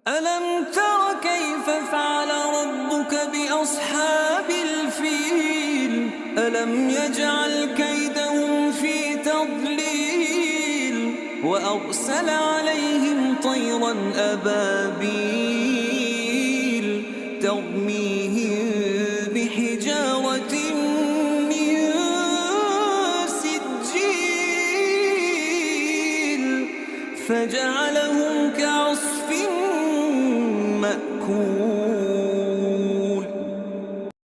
ألم تر كيف فعل ربك بأصحاب الفيل ألم يجعل كيدهم في تضليل وأرسل عليهم طيرا أبابيل ترميهم بحجارة من سجيل فجعلهم كعصف مأكول.